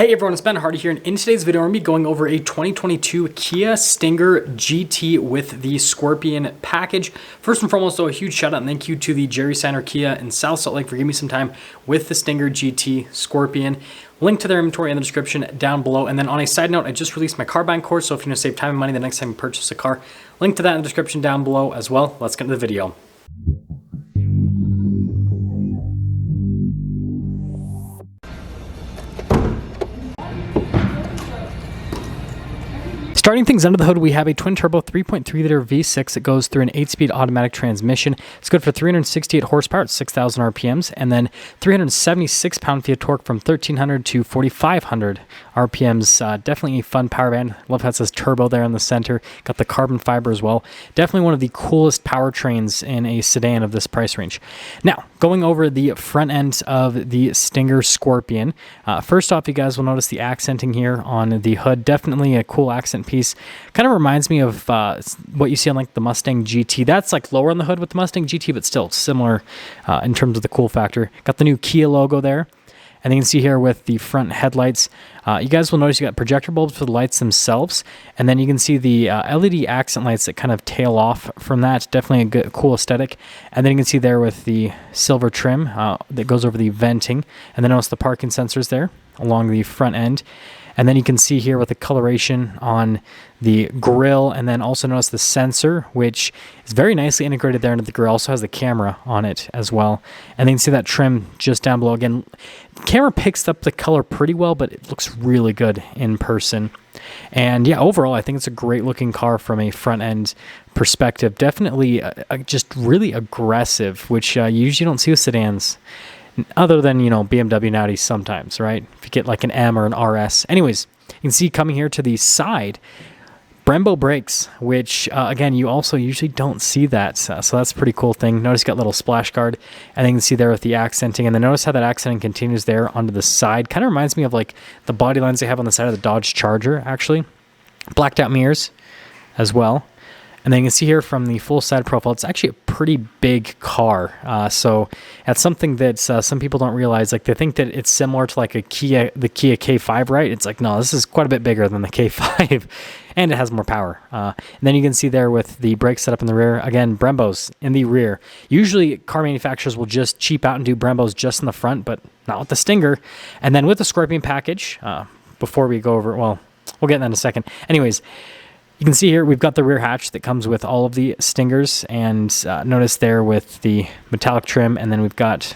Hey everyone, it's Ben Hardy here, and in today's video, we're going to be going over a 2022 Kia Stinger GT with the Scorpion package. First and foremost, though, a huge shout out and thank you to the Jerry Signer Kia in South Salt Lake for giving me some time with the Stinger GT Scorpion. Link to their inventory in the description down below. And then on a side note, I just released my car buying course, so if you want to save time and money the next time you purchase a car, link to that in the description down below as well. Let's get into the video. Starting things under the hood, we have a twin-turbo 3.3-liter V6 that goes through an 8-speed automatic transmission. It's good for 368 horsepower at 6,000 RPMs, and then 376 pound-feet of torque from 1,300 to 4,500 RPMs. Definitely a fun power band. Love how it says turbo there in the center. Got the carbon fiber as well. Definitely one of the coolest powertrains in a sedan of this price range. Now, going over the front end of the Stinger Scorpion. First off, you guys will notice the accenting here on the hood. Definitely a cool accent piece. Kind of reminds me of what you see on like the Mustang GT. That's like lower on the hood with the Mustang GT, but still similar in terms of the cool factor. Got the new Kia logo there. And you can see here with the front headlights, you guys will notice you got projector bulbs for the lights themselves. And then you can see the LED accent lights that kind of tail off from that. Definitely a good, cool aesthetic. And then you can see there with the silver trim that goes over the venting. And then notice the parking sensors there along the front end. And then you can see here with the coloration on the grille, and then also notice the sensor, which is very nicely integrated there into the grille. Also has the camera on it as well. And then you can see that trim just down below. Again, the camera picks up the color pretty well, but it looks really good in person. And yeah, overall, I think it's a great looking car from a front end perspective. Definitely just really aggressive, which you usually don't see with sedans. Other than, you know, BMW and Audi sometimes, right? If you get like an M or an RS. Anyways, you can see coming here to the side, Brembo brakes, which, again, you also usually don't see that. So that's a pretty cool thing. Notice you got a little splash guard. And then you can see there with the accenting. And then notice how that accenting continues there onto the side. Kind of reminds me of like the body lines they have on the side of the Dodge Charger, actually. Blacked out mirrors as well. And then you can see here from the full side profile, it's actually a pretty big car. So that's something that some people don't realize. Like they think that it's similar to like the Kia K5, right? It's like, no, this is quite a bit bigger than the K5 and it has more power. And then you can see there with the brake setup in the rear, again, Brembos in the rear. Usually car manufacturers will just cheap out and do Brembos just in the front, but not with the Stinger. And then with the Scorpion package, before we go over, well, we'll get in that in a second. Anyways, you can see here we've got the rear hatch that comes with all of the Stingers, and notice there with the metallic trim, and then we've got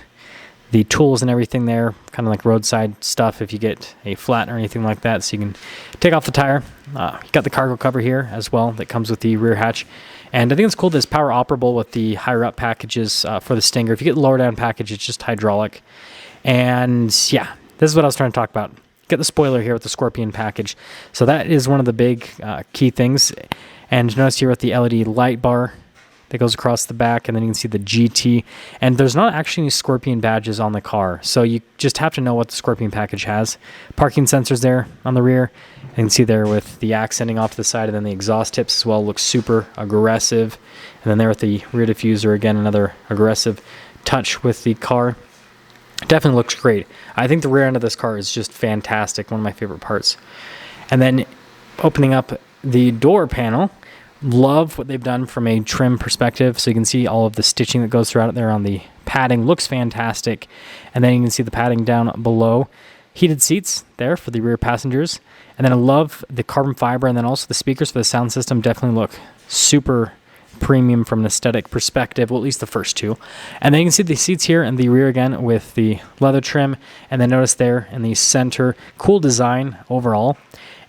the tools and everything there, kind of like roadside stuff if you get a flat or anything like that, so you can take off the tire. You got the cargo cover here as well that comes with the rear hatch, and I think it's cool that it's power operable with the higher up packages for the Stinger. If you get the lower down package, it's just hydraulic. And yeah, this is what I was trying to talk about. Get the spoiler here with the Scorpion package. So that is one of the big key things. And notice here with the LED light bar that goes across the back, and then you can see the GT. And there's not actually any Scorpion badges on the car, so you just have to know what the Scorpion package has. Parking sensors there on the rear. You can see there with the accenting off to the side, and then the exhaust tips as well look super aggressive. And then there with the rear diffuser, again, another aggressive touch with the car. Definitely looks great. I think the rear end of this car is just fantastic. One of my favorite parts. And then opening up the door panel, love what they've done from a trim perspective. So you can see all of the stitching that goes throughout it there on the padding. Looks fantastic. And then you can see the padding down below. Heated seats there for the rear passengers. And then I love the carbon fiber, and then also the speakers for the sound system definitely look super premium from an aesthetic perspective, well, at least the first two. And then you can see the seats here in the rear again with the leather trim, and then notice there in the center, cool design overall,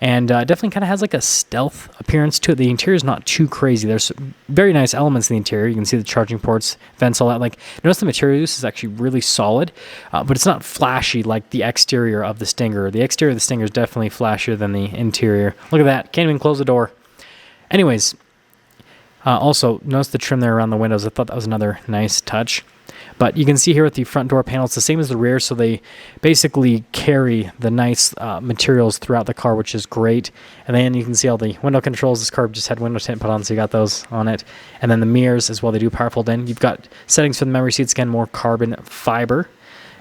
and definitely kind of has like a stealth appearance to it. The interior is not too crazy. There's very nice elements in the interior. You can see the charging ports, vents, all that. Like, notice the material use is actually really solid, but it's not flashy like the exterior of the Stinger. The exterior of the Stinger is definitely flashier than the interior. Look at that. Can't even close the door. Anyways, also, notice the trim there around the windows. I thought that was another nice touch. But you can see here with the front door panel, it's the same as the rear, so they basically carry the nice materials throughout the car, which is great. And then you can see all the window controls. This car just had window tint put on, so you got those on it. And then the mirrors as well, they do power fold in. You've got settings for the memory seats, again, more carbon fiber.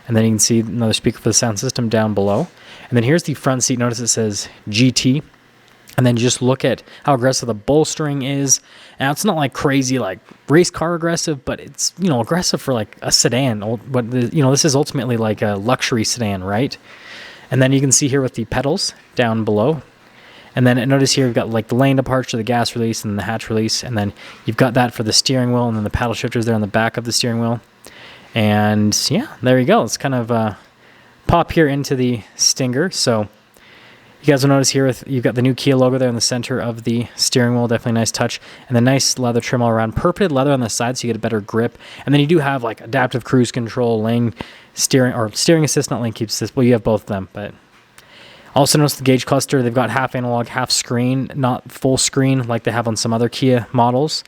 And then you can see another speaker for the sound system down below. And then here's the front seat. Notice it says GT. And then just look at how aggressive the bolstering is. Now, it's not like crazy, like race car aggressive, but it's, aggressive for like a sedan. But, this is ultimately like a luxury sedan, right? And then you can see here with the pedals down below. And then notice here we've got like the lane departure, the gas release, and the hatch release. And then you've got that for the steering wheel, and then the paddle shifters there on the back of the steering wheel. And yeah, there you go. Let's kind of pop here into the Stinger. So you guys will notice here you've got the new Kia logo there in the center of the steering wheel. Definitely a nice touch. And the nice leather trim all around. Purported leather on the side so you get a better grip. And then you do have like adaptive cruise control, lane steering, or steering assist, not lane keep assist. Well, you have both of them. But also notice the gauge cluster. They've got half analog, half screen, not full screen like they have on some other Kia models.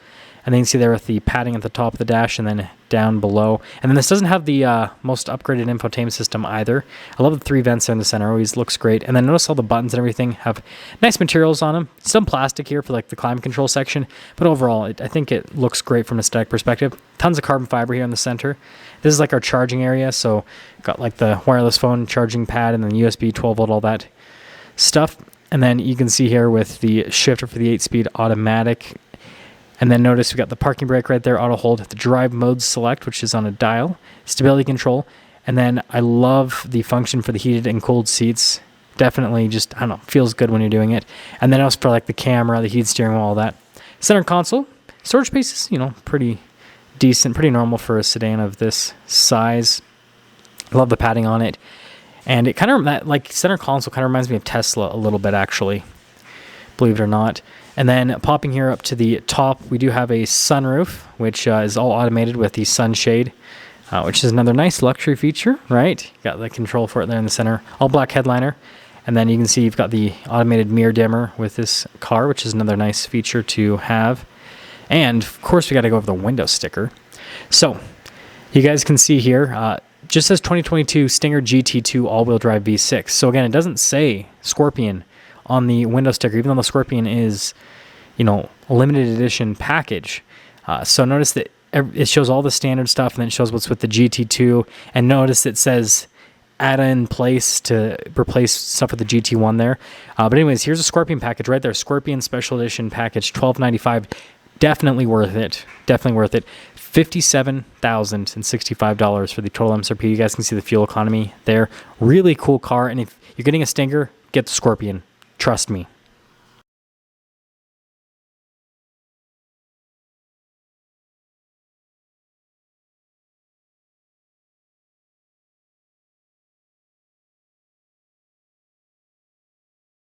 And then you can see there with the padding at the top of the dash and then down below. And then this doesn't have the most upgraded infotainment system either. I love the 3 vents there in the center. Always looks great. And then notice all the buttons and everything have nice materials on them. Some plastic here for like the climate control section. But overall, I think it looks great from an aesthetic perspective. Tons of carbon fiber here in the center. This is like our charging area. So got like the wireless phone charging pad and then USB 12 volt, all that stuff. And then you can see here with the shifter for the 8-speed automatic. And then notice we got the parking brake right there, auto hold, the drive mode select, which is on a dial, stability control. And then I love the function for the heated and cooled seats. Definitely just, I don't know, feels good when you're doing it. And then also for like the camera, the heated steering wheel, all that. Center console, storage space is, pretty decent, pretty normal for a sedan of this size. I love the padding on it. And it kind of, that like center console kind of reminds me of Tesla a little bit actually, believe it or not. And then popping here up to the top, we do have a sunroof, which is all automated with the sunshade, which is another nice luxury feature, right? Got the control for it there in the center. All black headliner. And then you can see you've got the automated mirror dimmer with this car, which is another nice feature to have. And of course, we got to go over the window sticker. So you guys can see here, just says 2022 Stinger GT2 all-wheel drive V6. So again, it doesn't say Scorpion on the window sticker, even though the Scorpion is, a limited edition package. So notice that it shows all the standard stuff, and then it shows what's with the GT2. And notice it says add in place to replace stuff with the GT1 there. But anyways, here's a Scorpion package right there. Scorpion Special Edition package, $12.95. Definitely worth it. Definitely worth it. $57,065 for the total MSRP. You guys can see the fuel economy there. Really cool car. And if you're getting a Stinger, get the Scorpion. Trust me.